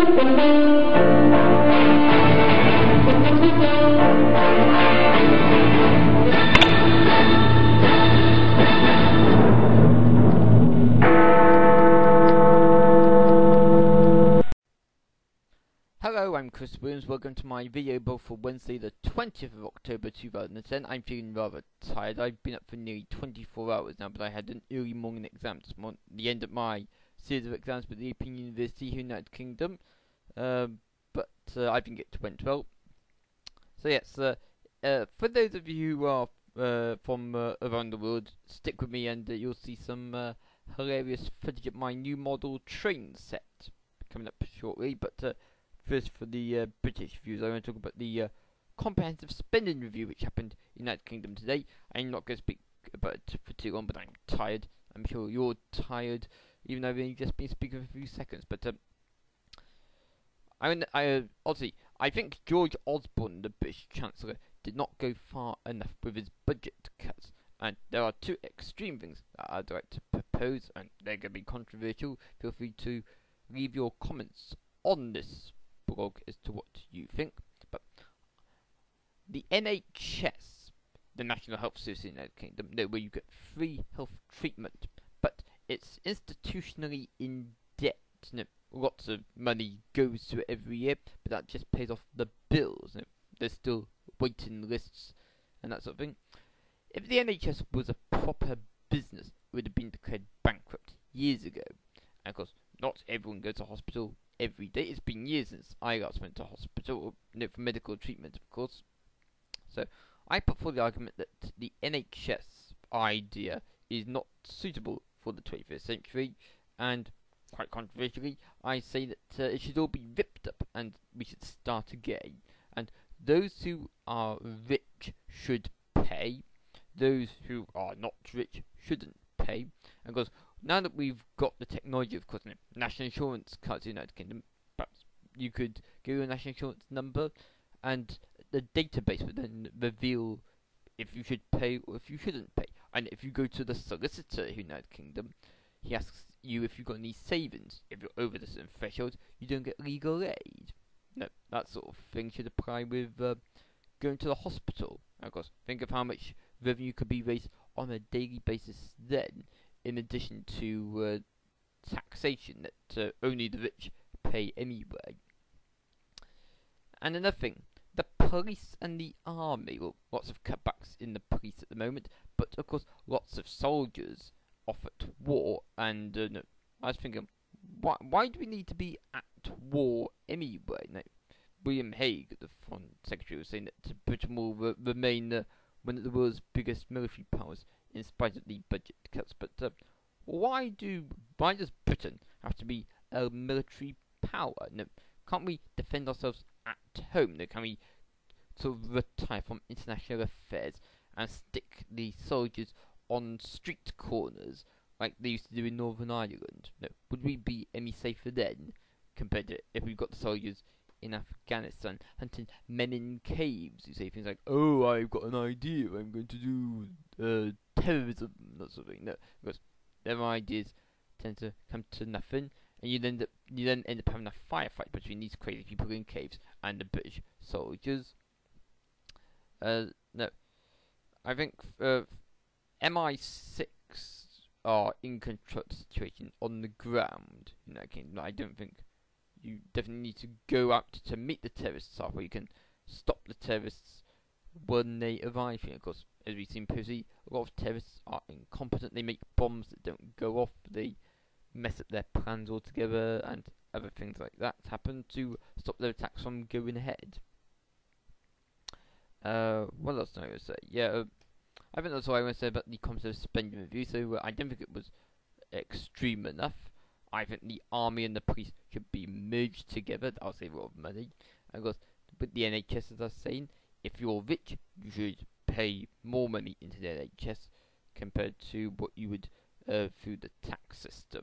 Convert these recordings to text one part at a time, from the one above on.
Hello, I'm Chris Williams. Welcome to my video blog for Wednesday the 20th of October 2010. I'm feeling rather tired. I've been up for nearly 24 hours now, but I had an early morning exam this morning, the end of my series of exams with the European University here in the United Kingdom. But I didn't get to went well. So yes, for those of you who are from around the world, stick with me and you'll see some hilarious footage of my new model train set coming up shortly. But first, for the British viewers, I want to talk about the comprehensive spending review which happened in the United Kingdom today. I'm not going to speak about it for too long, but I'm tired. I'm sure you're tired, even though I've only just been speaking for a few seconds. But honestly, I think George Osborne, the British Chancellor, did not go far enough with his budget cuts. And there are two extreme things that I'd like to propose, and they're going to be controversial. Feel free to leave your comments on this blog as to what you think. But the NHS, the National Health Service in the United Kingdom, where you get free health treatment, but it's institutionally in debt. Lots of money goes to it every year, but that just pays off the bills. There's still waiting lists and that sort of thing. If the NHS was a proper business, it would have been declared bankrupt years ago. And of course, not everyone goes to hospital every day. It's been years since I last went to hospital, for medical treatment, of course. So I put forward the argument that the NHS idea is not suitable for the 21st century, and quite controversially, I say that it should all be ripped up and we should start again. And those who are rich should pay. Those who are not rich shouldn't pay. And because now that we've got the technology, of course, national insurance cards in the United Kingdom, perhaps you could give your national insurance number, and the database would then reveal if you should pay or if you shouldn't pay. And if you go to the solicitor in the United Kingdom, he asks you if you've got any savings. If you're over the certain threshold, you don't get legal aid. No, that sort of thing should apply with going to the hospital. And of course, think of how much revenue could be raised on a daily basis then, in addition to taxation that only the rich pay anyway. And another thing, the police and the army, well, lots of cutbacks in the police at the moment, but of course lots of soldiers off at war, and I was thinking, why do we need to be at war anyway? Now, William Hague, the Foreign Secretary, was saying that Britain will remain one of the world's biggest military powers in spite of the budget cuts. But why does Britain have to be a military power? No, can't we defend ourselves at home? No, can we sort of retire from international affairs and stick the soldiers on street corners like they used to do in Northern Ireland? No, would we be any safer then compared to if we got the soldiers in Afghanistan hunting men in caves who say things like, "Oh, I've got an idea, I'm going to do terrorism," that sort of thing? No, because their ideas tend to come to nothing, and you then end up having a firefight between these crazy people in caves and the British soldiers. No, I think MI6 are in control of the situation on the ground in that kingdom. I don't think you definitely need to go out to meet the terrorists halfway. You can stop the terrorists when they arrive here. Of course, as we've seen previously, a lot of terrorists are incompetent. They make bombs that don't go off. They mess up their plans altogether, and other things like that happen to stop their attacks from going ahead. What else do I want to say? Yeah, I think that's all I want to say about the comprehensive spending review. So I don't think it was extreme enough. I think the army and the police should be merged together. That'll save a lot of money. And of course, with the NHS, as I was saying, if you're rich, you should pay more money into the NHS compared to what you would through the tax system.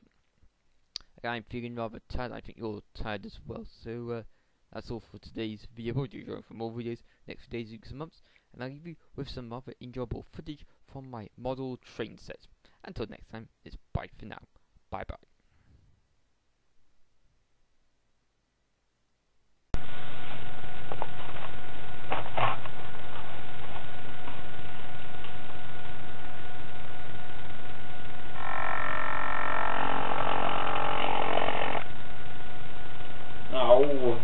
Okay, I'm feeling rather tired. I think you're tired as well. So that's all for today's video. Do join for more videos next days, weeks and months, and I'll leave you with some other enjoyable footage from my model train set. Until next time, it's bye for now. Bye bye. Ow.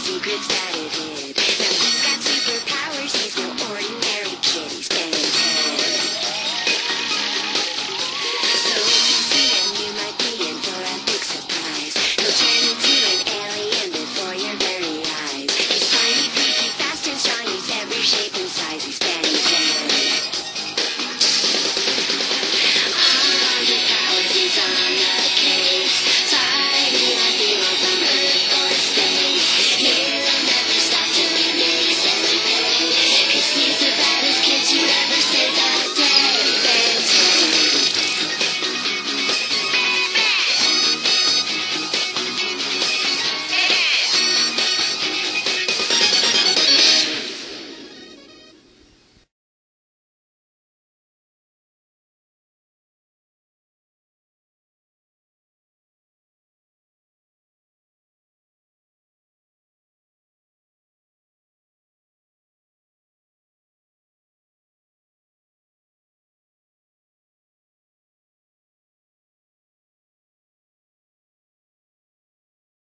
Secrets that